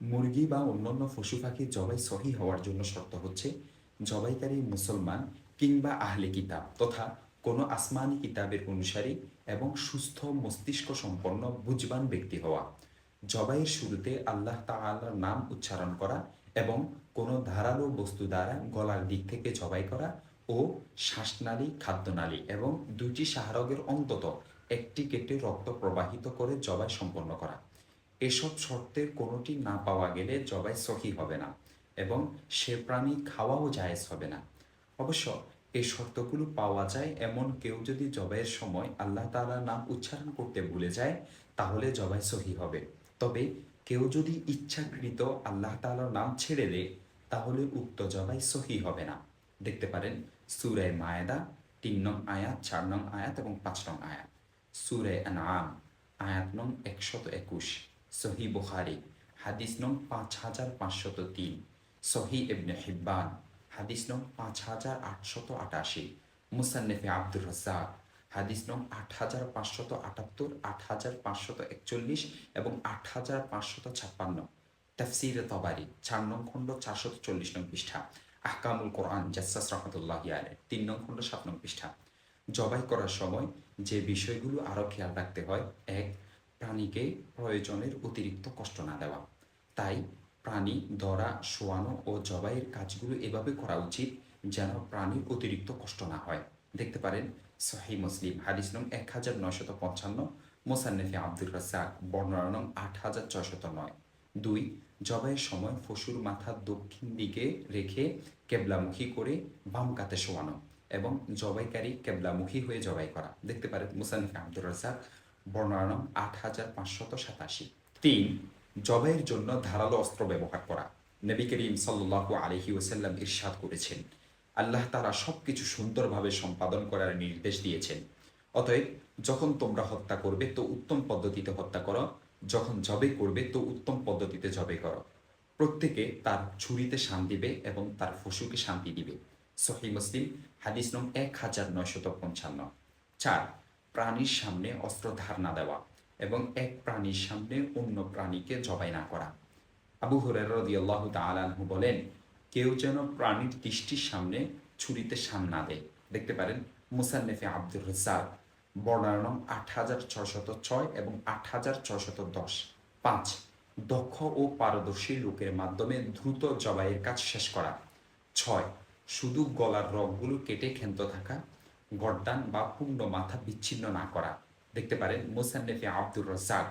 মুরগি বা অন্যান্য পশু পাখির জবাই সহি হওয়ার জন্য শর্ত হচ্ছে জবাইকারী মুসলমান কিংবা আহলে কিতাব তথা কোনো আসমানি কিতাবের অনুসারী এবং সুস্থ মস্তিষ্ক সম্পন্ন বুঝবান ব্যক্তি হওয়া। জবাইয়ের শুরুতে আল্লাহ তাআলার নাম উচ্চারণ করা এবং কোনো ধারালো বস্তু দ্বারা গলার দিক থেকে জবাই করা ও শ্বাসনালী, খাদ্যনালী এবং দুইটি শাহরগের অন্তত একটি কেটে রক্ত প্রবাহিত করে জবাই সম্পন্ন করা। এসব শর্তের কোনোটি না পাওয়া গেলে জবাই সহি হবে না এবং সে প্রাণী খাওয়াও জায়েজ হবে না। অবশ্য এই শর্তগুলো পাওয়া যায় এমন কেউ যদি জবাইয়ের সময় আল্লাহ তাআলার নাম উচ্চারণ করতে ভুলে যায় তাহলে জবাই সহি হবে। তবে কেউ যদি ইচ্ছাকৃত আল্লাহ তাআলার নাম ছেড়ে দেয় তাহলে উক্ত জবাই সহি হবে না। দেখতে পারেন সূরা মায়েদা ৩ নং আয়াত, ৪ নং আয়াত এবং ৫ নং আয়াত, সূরা আনআম আয়াত নং ১২১, সহি বুখারী হাদিস নং ৫৫০৩, সহি ইবনে হিব্বান হাদিস নং ৫৮৮৮, মুসান্নেফে আব্দুর রাজ্জাক হাদিস নং ৮৫৭৮, ৮৫৪১ এবং ৮৫৫৬, তাফসীরে তবারী ৪ নং খণ্ড ৪৪০ নং পৃষ্ঠা, আহকামুল কোরআন জাসসাস রহমতুল্লাহি আলাইহি ৩ নং খণ্ড ৭ নং পৃষ্ঠা। জবাই করার সময় যে বিষয়গুলো আরও খেয়াল রাখতে হয়: ১. প্রাণীকে প্রয়োজনের অতিরিক্ত কষ্ট না দেওয়া। তাই প্রাণী ধরা, শোয়ানো ও জবাইয়ের কাজগুলো এভাবে করা উচিত যেন প্রাণীর অতিরিক্ত কষ্ট না হয়। দেখতে পারেন সহিহ মুসলিম হাদিস নং ১৯৫৫, মোসান্নেফে আব্দুর রাজ্জাক বর্ণনা নং ৮৬০৯। ২. জবাইয়ের সময় পশুর মাথা দক্ষিণ দিকে রেখে কেবলামুখী করে বাম কাতে শোয়ানো এবং জবাইকারী কেবলামুখী হয়ে জবাই করা। দেখতে পারেন মুসান্নেফে আব্দুর রাজ্জাক বর্ণনা নং ৮৫৮৭। ৩. জবাইয়ের জন্য ধারালো অস্ত্র ব্যবহার করা। নবী করিম সাল্লাল্লাহু আলাইহি ওয়াসাল্লাম ইরশাদ করেছেন, আল্লাহ তাআলা সবকিছু সুন্দরভাবে সম্পাদন করার নির্দেশ দিয়েছেন। অতএব যখন তোমরা হত্যা করবে তো উত্তম পদ্ধতিতে হত্যা করো, যখন জবাই করবে তো উত্তম পদ্ধতিতে জবাই করো। প্রত্যেকে তার ছুরিতে শান দিবে এবং তার পশুকে শান্তি দিবে। সহিহ মুসলিম হাদিস নং ১৯৫৫। ৪. প্রাণীর সামনে অস্ত্র ধার না দেওয়া এবং এক প্রাণীর সামনে অন্য প্রাণীকে জবাই না করা। আবু হুরায়রা রাদিয়াল্লাহু তাআলা আনহু বলেন, কেউ যেন প্রাণীর দৃষ্টির সামনে ছুরিতে শান না দেয়। দেখতে পারেন মুসান্নেফে আব্দুর রাজ্জাক বর্ণনা নং ৮৬০৬ এবং ৮৬১০। ৫. দক্ষ ও পারদর্শী লোকের মাধ্যমে দ্রুত জবাইয়ের কাজ শেষ করা। ৬. শুধু গলার রগগুলো কেটে ক্ষান্ত থাকা, গর্দান বা পূর্ণ মাথা বিচ্ছিন্ন না করা। দেখতে পারেন মুসান্নেফে আব্দুর রাজ্জাক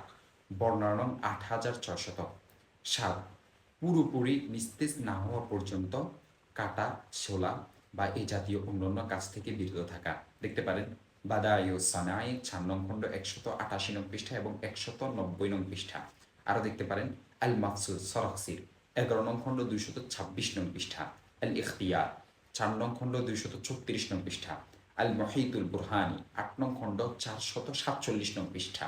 বর্ণনা নং ৮৬০০। ৭. পুরোপুরি নিস্তেজ না হওয়া পর্যন্ত কাটা, ছোলা বা এ জাতীয় অন্যান্য কাজ থেকে বিরত থাকা। দেখতে পারেন বাদায়ুস সানাঈ ৪ নং খণ্ড ১৮৮ নং পৃষ্ঠা এবং ১৯০ নং পৃষ্ঠা। আরও দেখতে পারেন আল মাকসুদ সরাকসির ১১ নং খণ্ড ২২৬ নং পৃষ্ঠা, আল ইখতিয়ার ৪ নং খণ্ড ২৩৪ নং পৃষ্ঠা, আল মুহীতুল বুরহানি ৮ নং খণ্ড ৪৪৭ নং পৃষ্ঠা।